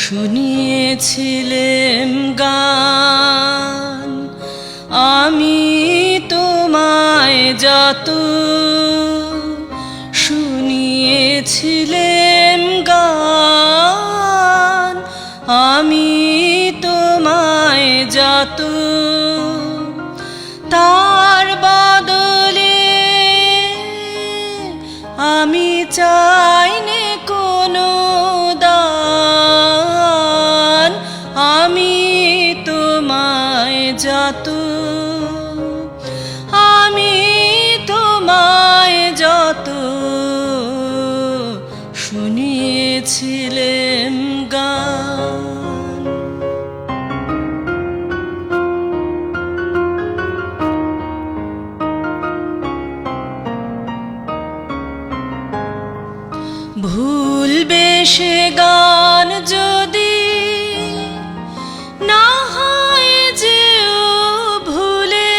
শুনিয়েছিলেম গান আমি তোমায় যত শুনিয়েছিলেম গান আমি তোমায় যত তার বদলে আমি চাইনি কোনো দান আমি তোমায় যত আমি তোমায় যত শুনিয়েছিলেম গান ভুলবে সে গান যদি না হয় যেও ভুলে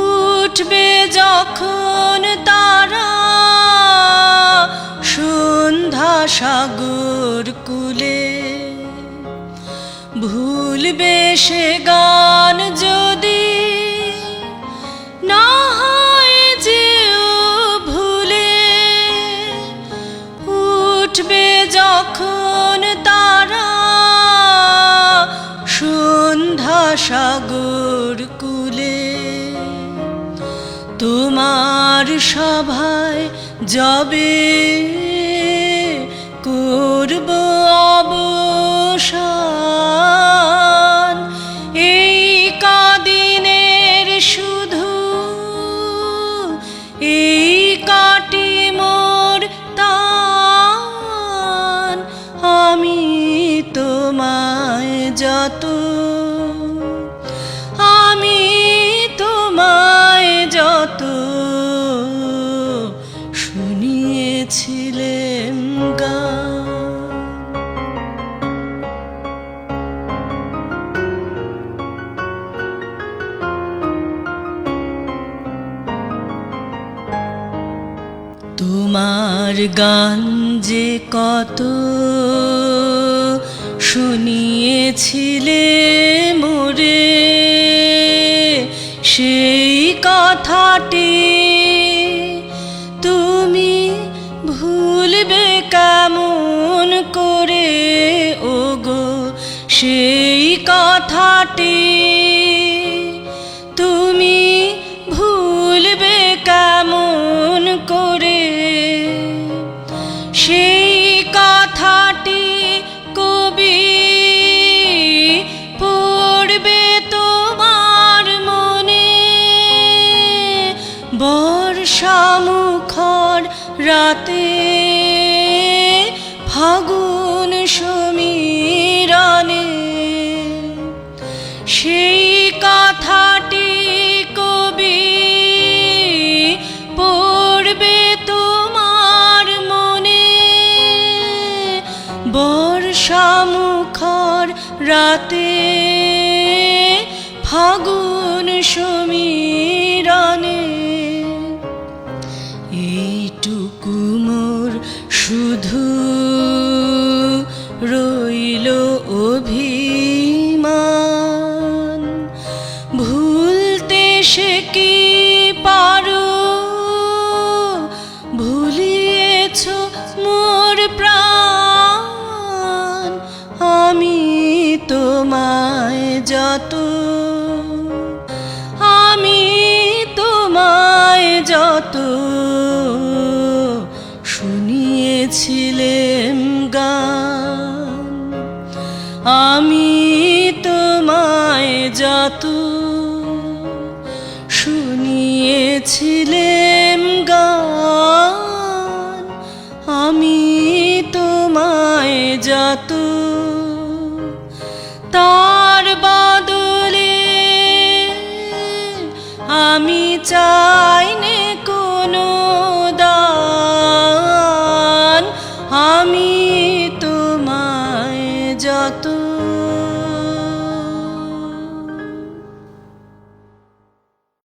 উঠবে যখন তারা সন্ধ্যা সাগর কূলে ভুলবে সে গান যদি না হয় যেও ভুলে উঠবে যখন তারা সন্ধ্যা সাগর কূলে তোমার সভায় যবে করব অবসান এই কদিনের শুধু এই কাটি মোর তান আমি তোমায় যত আমি তোমায় যত শুনিয়েছিলেম গান তোমার গান যে কত শুনিয়েছিলে মোরে সেই কথাটি তুমি ভুলবে কেমন করে ওগো সেই কথাটি তুমি ভুলবে কেমন করে সেই কথাটি কবি পড়বে তোমার মনে বর্ষামুখর রাতে ফাগুন সমীরণে সেই কথাটি কবি পড়বে তোমার মনে বর্ষামুখর রাতে ফাগুন সমীরণে এইটুকু মোর শুধু রইল অভিমান ভুলতে সে কি পারো ভুলিয়েছ মোর প্রাণ আমি তোমায় যত আমি তোমায় যত শুনিয়েছিলেম গান আমি তোমায় যত শুনিয়েছিলেম গান আমি তোমায় যত তার বদলে আমি চাইনি কোনো দান আমি তোমায় যত